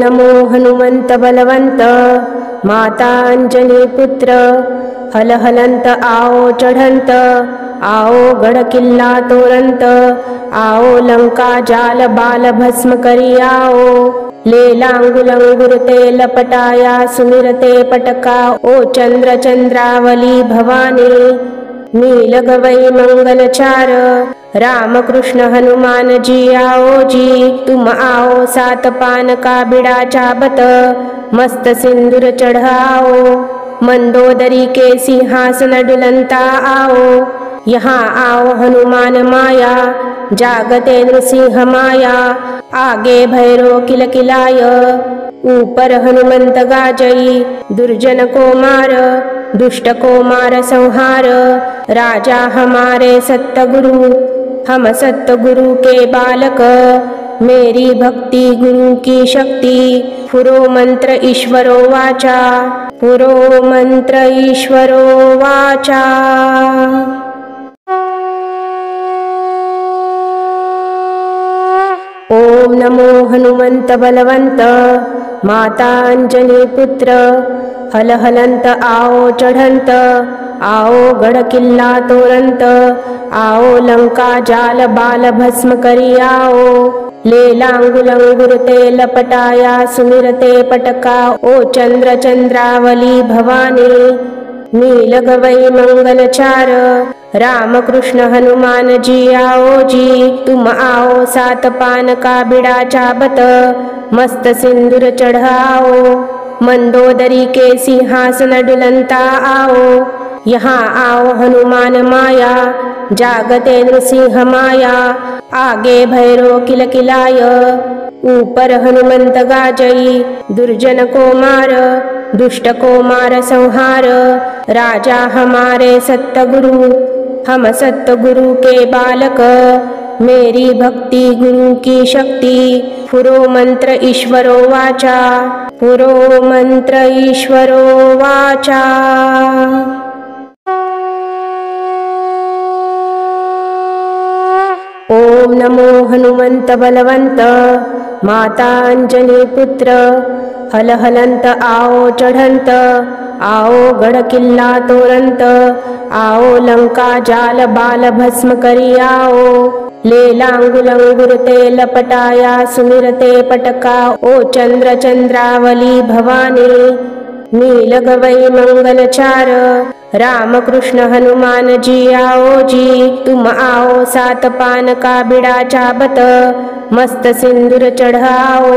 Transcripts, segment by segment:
नमो हनुमंत बलवंत माता अंजनी पुत्र हल हलंत आओ चढ़ंत आओ गढ़ किल्ला तोरंत आओ लंका जाल बाल भस्म करी आओ लेलांगुलंगुर ते लपटाया सुमिरते पटका ओ चंद्र चंद्रावली भवानी नील गवई मंगल चार राम कृष्ण हनुमान जी आओ जी तुम आओ सात पान का बिड़ा चाबत मस्त सिंदूर चढ़ाओ मंदोदरी के सिंहासन डुलंता आओ यहाँ आओ हनुमान माया जागते नृसिंह माया आगे भैरो किलकिलाय ऊपर हनुमंत गाजई दुर्जन को मार दुष्ट को मार संहार राजा हमारे सत्य हम सत्य गुरु के बालक मेरी भक्ति गुरु की शक्ति पुरो मंत्र ईश्वरो वाचा पुरो मंत्र ईश्वरो वाचा। ओम नमो हनुमंत बलवंत माता अंजनी पुत्र हल हलंत आओ चढ़ंत आओ गढ़ किल्ला तोरंत आओ लंका जाल बाल भस्म करी आओ लेलांगुलंगुर ते लपटाया सुमिरते पटका ओ चंद्र चंद्रावली भवानी नील गवई मंगल चार राम कृष्ण हनुमान जी आओ जी तुम आओ सात पान का बिड़ा चाबत मस्त सिंदूर चढ़ाओ मंदोदरी के सिंहासन डुलंता आओ यहाँ आओ हनुमान माया जागते नृसिंह माया आगे भैरो किलकिलाय ऊपर हनुमंत गाजई दुर्जन को मार दुष्ट को मार संहार राजा हमारे सत्य गुरु हम सत्य गुरु के बालक मेरी भक्ति गुरु की शक्ति पुरो मंत्र ईश्वरो वाचा पुरो मंत्र ईश्वरो वाचा। ओम नमो हनुमंत बलवंत माता अंजनी पुत्र हल हलंत आओ चढ़ंत आओ गढ़ किल्ला तोरंत आओ लंका जाल बाल भस्म करी आओ लेलांगुलंगुर ते लपटाया सुमिरते पटका ओ चंद्र चंद्रावली भवानी नील गवई मंगल चार राम कृष्ण हनुमान जी आओ जी तुम आओ सात पान का बिड़ा चाबत मस्त सिंदूर चढ़ाओ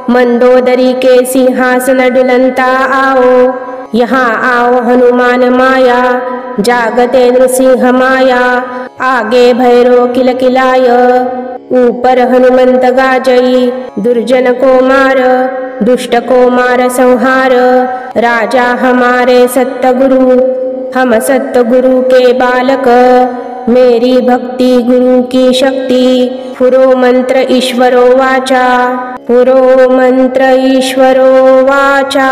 मंदोदरी के सिंहासन डुलंता आओ यहाँ आओ हनुमान माया जागते नृसिंह माया आगे भैरो किलकिलाय ऊपर हनुमंत गाजई दुर्जन को मार दुष्ट को मार संहार राजा हमारे सत्य गुरु हम सत्य गुरु के बालक मेरी भक्ति गुरु की शक्ति पुरो मंत्र ईश्वरो वाचा पुरो मंत्र ईश्वरो वाचा।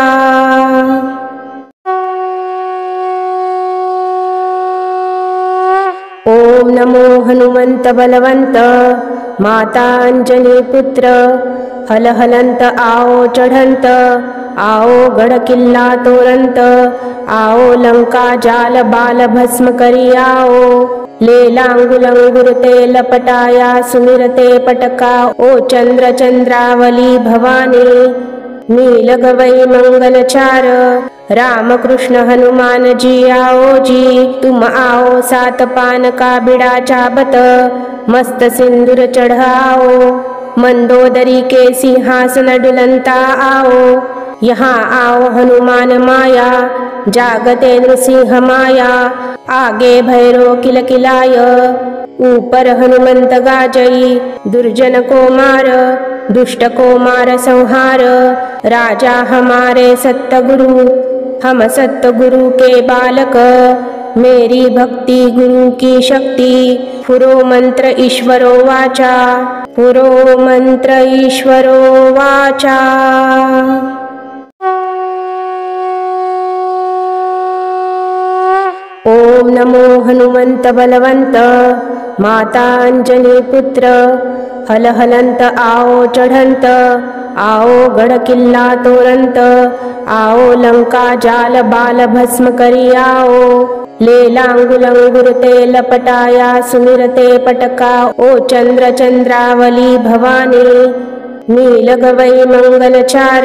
ओम नमो हनुमंत बलवंत माता अंजनी पुत्र हल हलंत आओ चढ़ंत आओ गढ़ किल्ला तोरंत आओ लंका जाल बाल भस्म करी आओ लेलांगुलंगुर ते लपटाया सुमिरते पटका ओ चंद्र चंद्रावली भवानी नील गवई मंगल चार राम कृष्ण हनुमान जी आओ जी तुम आओ सात पान का बिड़ा चाबत मस्त सिंदूर चढ़ाओ मंदोदरी के सिंहासन डुलंता आओ यहाँ आओ हनुमान माया जागते नृसिंह माया आगे भैरो किलकिलाय ऊपर हनुमंत गाजई दुर्जन को मार दुष्ट को मार संहार राजा हमारे सत्य गुरु हम सत्य गुरु के बालक मेरी भक्ति गुरु की शक्ति पुरो मंत्र ईश्वरो वाचा पुरो मंत्र ईश्वरो वाचा। ओम नमो हनुमंत बलवंत माता अंजनी पुत्र हल हलंत आओ चढ़ंत आओ गढ़ किल्ला तोरंत आओ लंका जाल बाल भस्म करी आओ लेलांगुलंगुर ते लपटाया सुमिरते पटका ओ चंद्र चंद्रावली भवानी नील गवई मंगलचार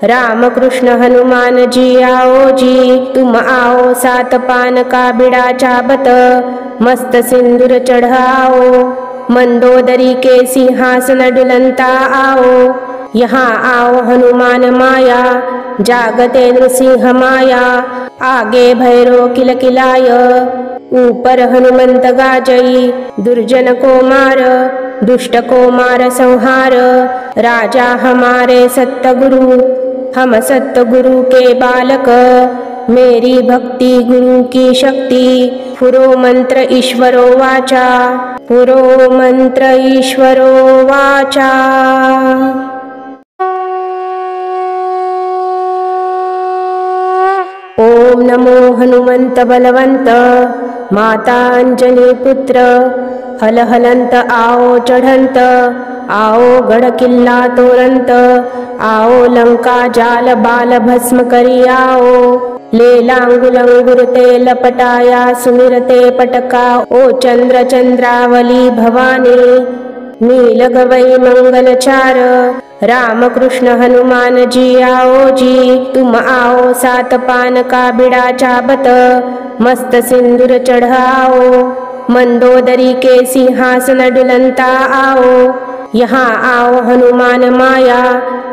राम कृष्ण हनुमान जी आओ जी तुम आओ सात पान का बिड़ा चाबत मस्त सिंदूर चढ़ाओ मंदोदरी के सिंहासन डुलंता आओ यहाँ आओ हनुमान माया जागते नृसिंह माया आगे भैरो किलकिलाय ऊपर हनुमंत गाजई दुर्जन को मार दुष्ट को मार संहार राजा हमारे सत्य गुरु हम सत्य गुरु के बालक मेरी भक्ति गुरु की शक्ति पुरो मंत्र ईश्वरो वाचा पुरो मंत्र ईश्वरो वाचा। ओम नमो हनुमंत बलवंत माता अंजनी पुत्र हल हलंत आओ चढ़ंत आओ गढ़ किल्ला तोरंत आओ लंका जाल बाल भस्म करी आओ लेलांगुलंगुर ते लपटाया सुमिरते पटका ओ चंद्र चंद्रावली भवानी नील गवई मंगलचार राम कृष्ण हनुमान जी आओ जी तुम आओ सात पान का बिड़ा चाबत मस्त सिंदूर चढ़ाओ मंदोदरी के सिंहासन डुलंता आओ यहाँ आओ हनुमान माया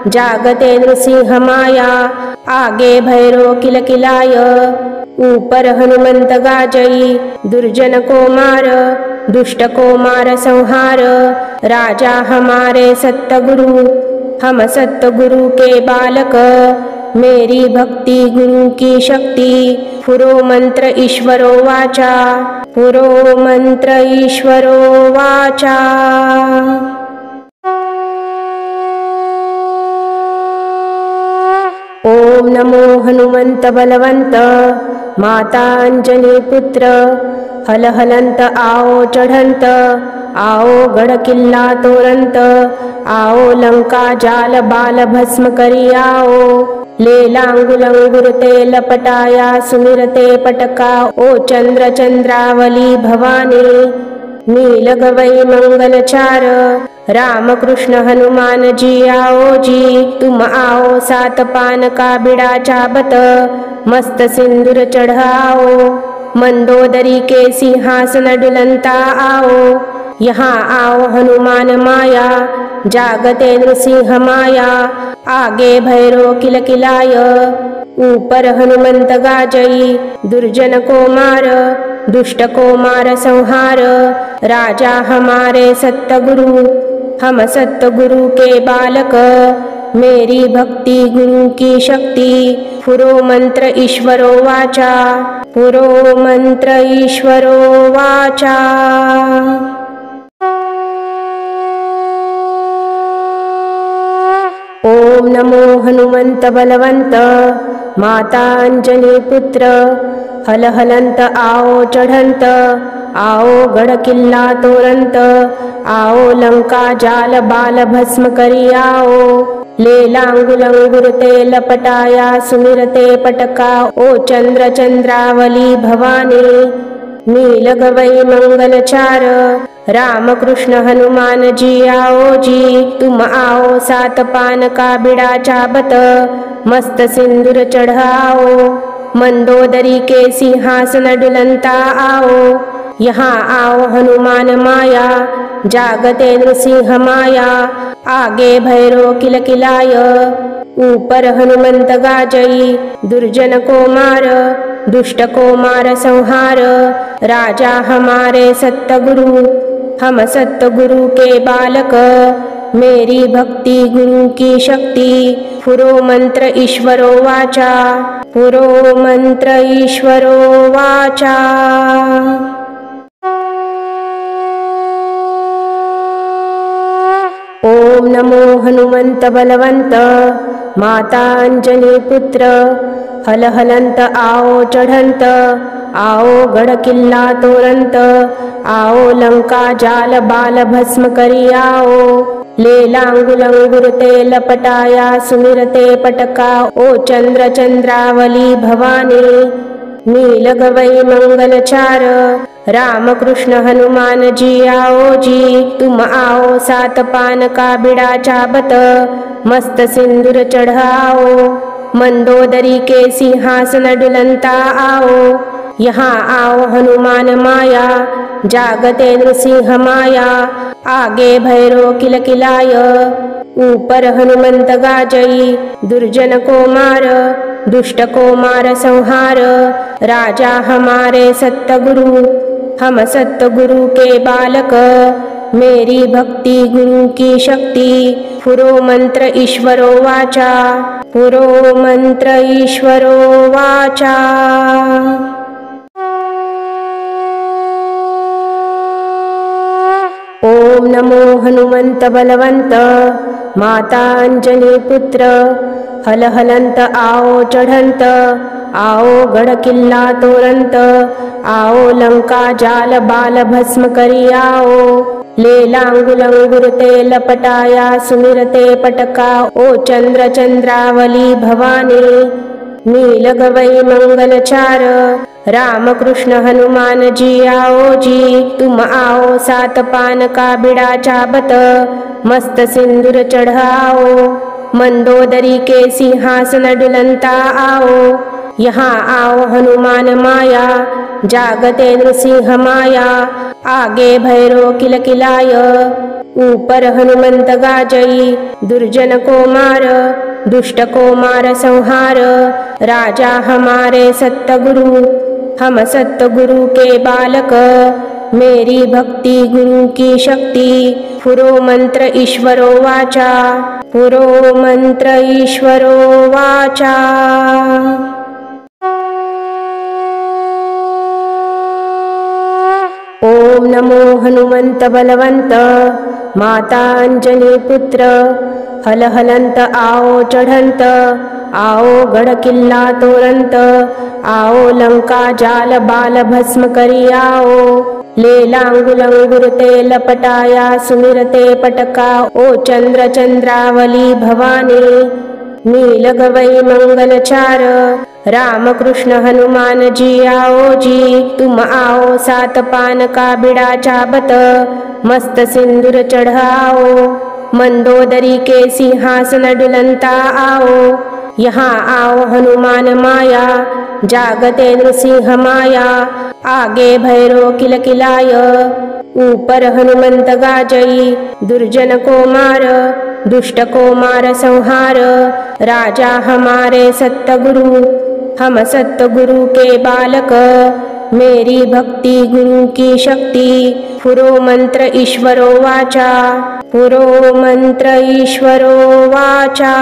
जागते नृसिंह माया आगे भैरो किलकिलाय ऊपर हनुमंत गाजई दुर्जन को मार दुष्ट को मार संहार राजा हमारे सत्य गुरु हम सत्य गुरु के बालक मेरी भक्ति गुरु की शक्ति पुरो मंत्र ईश्वरो वाचा पुरो मंत्र ईश्वरो वाचा। ओम नमो हनुमंत बलवंत माता अंजनी पुत्र हल हलंत आओ चढ़ंत आओ गढ़ किल्ला तोरंत आओ लंका जाल बाल भस्म करी आओ लेलांगुलंगुर ते लपटाया सुमिरते पटका ओ चंद्र चंद्रावली भवानी नील गवई मंगलचार राम कृष्ण हनुमान जी आओ जी तुम आओ सात पान का बिड़ा चाबत मस्त सिंदूर चढ़ाओ मंदोदरी के सिंहासन डुलंता आओ यहाँ आओ हनुमान माया जागते नृसिंह माया आगे भैरो किलकिलाय ऊपर हनुमंत गाजई दुर्जन को मार दुष्ट को मार संहार राजा हमारे सत्य गुरु हम सत्य गुरु के बालक मेरी भक्ति गुरु की शक्ति पुरो मंत्र ईश्वरो वाचा पुरो मंत्र ईश्वरो वाचा। ओम नमो हनुमंत बलवंत माता अंजनी पुत्र हल हलंत आओ चढ़ंत आओ गढ़ किल्ला तोरंत आओ लंका जाल बाल भस्म करी आओ लेलांगुलंगुर ते लपटाया सुमिरते पटका ओ चंद्र चंद्रावली भवानी नील गवई मंगलचार राम कृष्ण हनुमान जी आओ जी तुम आओ सात पान का बिड़ा चाबत मस्त सिंदूर चढ़ाओ मंदोदरी के सिंहासन डुलंता आओ यहाँ आओ हनुमान माया जागते नृसिंह माया आगे भैरो किलकिलाय ऊपर हनुमंत गाजई दुर्जन को मार दुष्ट को मार संहार राजा हमारे सत्य गुरु हम सत्य गुरु के बालक मेरी भक्ति गुरु की शक्ति पुरो मंत्र ईश्वरो वाचा पुरो मंत्र ईश्वरो वाचा। ओम नमो हनुमंत बलवंत माता अंजनी पुत्र हल हलंत आओ चढ़ंत आओ गढ़ किल्ला तोरंत आओ लंका जाल बाल भस्म करी आओ। लेलांगुलंगुर ते लपटाया सुमिरते पटका ओ चंद्र चंद्रावली भवानी। नीलग वै मंगलचार राम कृष्ण हनुमान जी आओ जी। तुम आओ सात पान का बिड़ा चाबत मस्त सिंदूर चढ़ाओ। मंदोदरी के सिंहासन डुलंता आओ। यहाँ आओ हनुमान माया जागते नृसिंह माया। आगे भैरो किलकिलाय ऊपर हनुमंत गाजई। दुर्जन को मार दुष्ट को मार संहार। राजा हमारे सत्य हम सत्य गुरु के बालक। मेरी भक्ति गुरु की शक्ति पुरो मंत्र ईश्वरो वाचा। पुरो मंत्र ईश्वरो वाचा। ओम नमो हनुमंत बलवंत माता अंजनी पुत्र। हल हलंत आओ चढ़ंत आओ गढ़ किल्ला तोरंत। आओ लंका जाल बाल भस्म करी आओ। लेलांगुलंगुर ते लपटाया सुमिरते पटका ओ चंद्र चंद्रावली भवानी। नीलग वै मंगलचार राम कृष्ण हनुमान जी आओ जी। तुम आओ सात पान का बिड़ा चाबत मस्त सिंदूर चढ़ाओ। मंदोदरी के सिंहासन डुलंता आओ। यहाँ आओ हनुमान माया जागते नृसिंह माया। आगे भैरो किलकिलाय ऊपर हनुमंत गाजई। दुर्जन को मार दुष्ट को मार संहार। राजा हमारे सत्य गुरु हम सत्य गुरु के बालक। मेरी भक्ति गुरु की शक्ति पुरो मंत्र ईश्वरो वाचा। पुरो मंत्र ईश्वरो वाचा। ओम नमो हनुमंत बलवंत माता अंजनी पुत्र। हल हलंत आओ चढ़ंत आओ गढ़ किल्ला तोरंत। आओ लंका जाल बाल भस्म करी आओ। लेलांगुलंगुर ते लपटाया सुमिरते पटका ओ चंद्र चंद्रावली भवानी। नीलग वै मंगलचार राम कृष्ण हनुमान जी आओ जी। तुम आओ सात पान का बिड़ा चाबत मस्त सिंदूर चढ़ाओ। मंदोदरी के सिंहासन डुलंता आओ। यहाँ आओ हनुमान माया जागते नृसिंह माया। आगे भैरो किलकिलाय ऊपर हनुमंत गाजई। दुर्जन को मार दुष्ट को मार संहार। राजा हमारे सत्य गुरु हम सत्य गुरु के बालक। मेरी भक्ति गुरु की शक्ति पुरो मंत्र ईश्वरो वाचा। पुरो मंत्र ईश्वरो वाचा।